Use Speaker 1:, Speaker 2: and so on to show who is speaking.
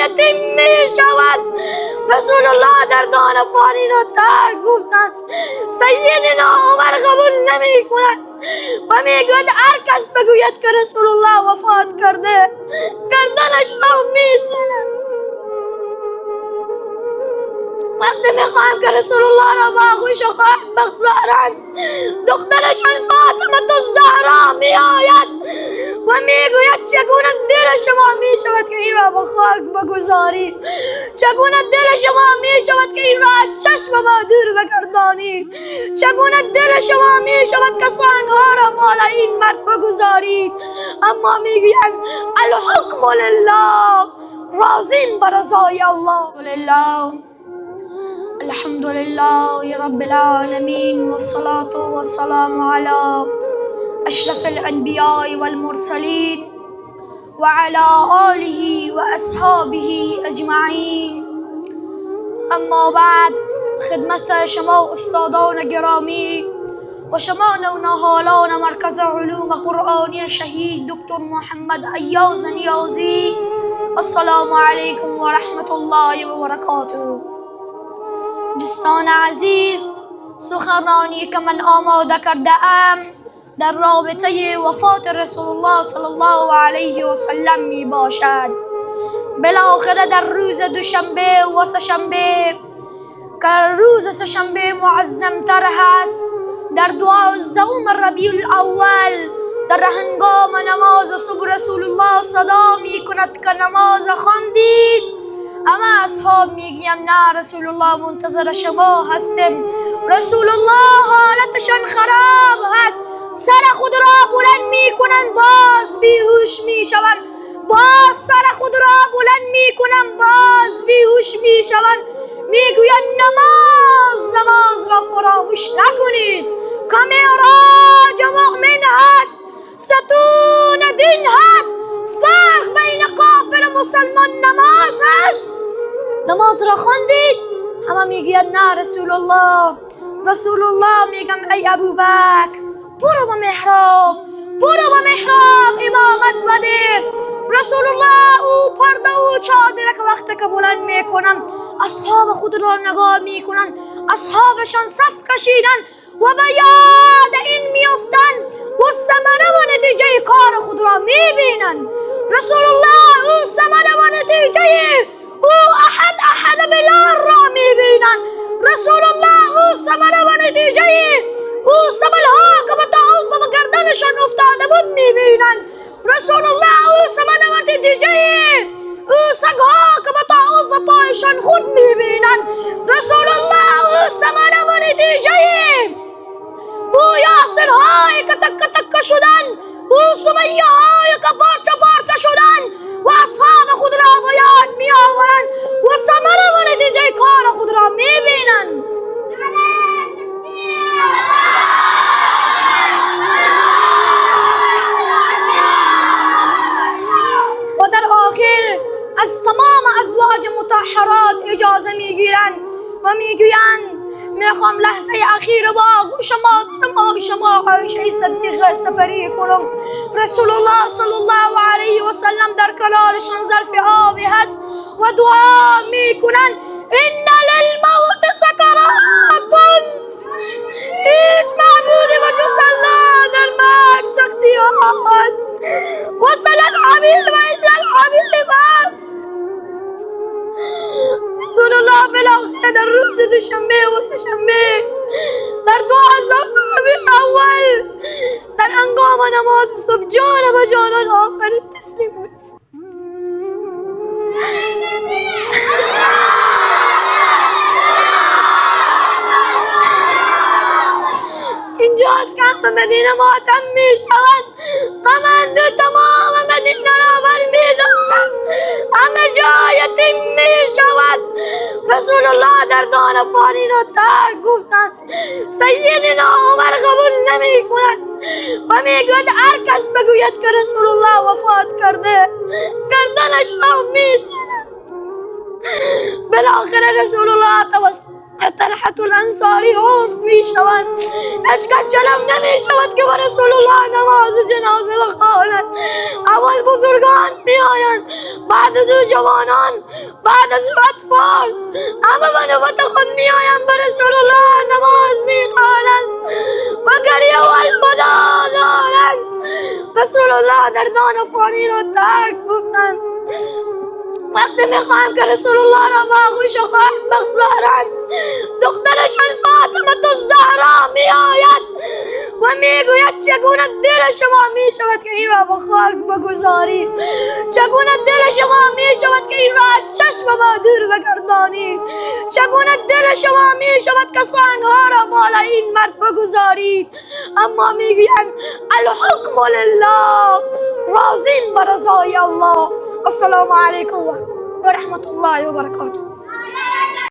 Speaker 1: یتیم می شود. رسول الله در دان فانی را ترک گفتند. سیدنا عمر قبول نمی کند و می گوید هر کس بگوید که رسول الله وفات کرده گردنش را می زند. وقتی میخواهم که رسول الله را با آغوش خود بگذارند دخترشان فاطمه الزهرا می آید و میگوید چگونه دل شما می شود که این را با خاک بگذاری، چگونه دل شما می شود که این را از چشم ما دور بگردانی، چگونه دل شما می شود که سنگها را بالای این مرد بگذاری. اما میگویم الحکم لله، راضیم به رضای الله. لله الحمد لله رب العالمين والصلاة والسلام على أشرف الأنبياء والمرسلين وعلى آله وأصحابه أجمعين. اما بعد، خدمت شما استادان گرامی و شما نونهالان مرکز علوم قرآنی شهید دکتر محمد ایاز نیازی، السلام علیکم و رحمت الله و برکاته. دوستان عزیز، سخنرانی که من آماده کرده ام در رابطه وفات رسول الله صلی الله علیه و سلم می باشد. بالاخره در روز دوشنبه و سه‌شنبه که روز سه‌شنبه معظم تر هست، در 12 ربیع الاول در هنگام نماز صبح رسول الله صدا می کند که نماز خواندید. اما اصحاب میگیم نه، رسول الله منتظر شما هستیم. رسول الله حالتشان خراب هست، سر خود را بلند میکنن باز بیهوش میشوند، باز سر خود را بلند میکنن باز بیهوش میشوند. میگوین نماز را فراموش نکنید که معراج مؤمن هست، ستون دین هست. فرق بین کافر و مسلمان نماز هست. نماز را خواندید؟ همه میگوید نه رسول الله. رسول الله میگم ای ابوبکر برو به محراب، برو به محراب امامت بده. رسول الله او پرده و چادر که وقتی که بلند میکنم اصحاب خود را نگاه میکنن، اصحابشان صف کشیدن و به یاد این میافتن و ثمره و نتیجه کار خود را میبینن. رسول الله او ثمره و نتیجه او احد بلال را میبینن. رسول الله او ثمره و نتیجه او سبلها که به طاعون و گردنشان افتاده بود میبینن. رسول الله او ثمره و نتیجه او سگها که به طاعون و پایشان خود میبینن. رسول الله او ثمره و نتیجه او یاسرهایی که تکه شدن، او سمیه هایی که پارچه شدن و اصحاب خود را به یاد می آورند و ثمره و نتیجه کار خود را می بینند. و در آخر از تمام ازواج مطهرات اجازه می گیرند و می گویند میخوام لحظه اخیر با آغوش مادرم شما عایشه صدیقه سپری کنم. رسول الله صلی الله علیه و سلم در کنارشان ظرف آبی هست و دعا میکنن ان للموت سکرات، هیچ معبودی و جز الله در مرگ سختی هست و سلام الحبیب و الا الحبیب. رسول الله بالاخره در روز دوشنبه و سه‌شنبه در 12 ربیع اول در هنگام نماز صبح جان به جانان آفرین تسلیم بود. اینجاست که همه مدینه ماتم می شوند، قمند تمام مدینه را بر می دارند، همه جا یتیم می شود. رسول الله در دان فانی را ترک گفتند. سیدنا عمر قبول نمی کند و می گوید هر کس بگوید که رسول الله وفات کرده گردنش را می زند. بالاخره رسول الله طلحة الانصاری عرف می شوند، هیچ کس جلو نمی شود که با رسول الله نماز جنازه بخواند. اول بزرگان می آیند، بعد دو جوانان، بعد از او اطفال، اما به نوبت خود می آیند به رسول الله نماز می خوانند و گریه و الوداع دارند. رسول الله در دان فانی را ترک گفتند. وقتی میخواهم که رسول الله را با آغوش خاک بگذارند، دخترشان فاطمه الزهرا می آید و میگوید چگونه دل شما می شود که این را با خاک بگذارید، چگونه دل شما می شود که این را از چشم ما دور بگردانید، چگونه دل شما می شود که سنگ ها را بالای این مرد بگذارید. اما میگویم الحکم لله، راضین به رضای الله. السلام علیکم و رحمت الله و برکاته.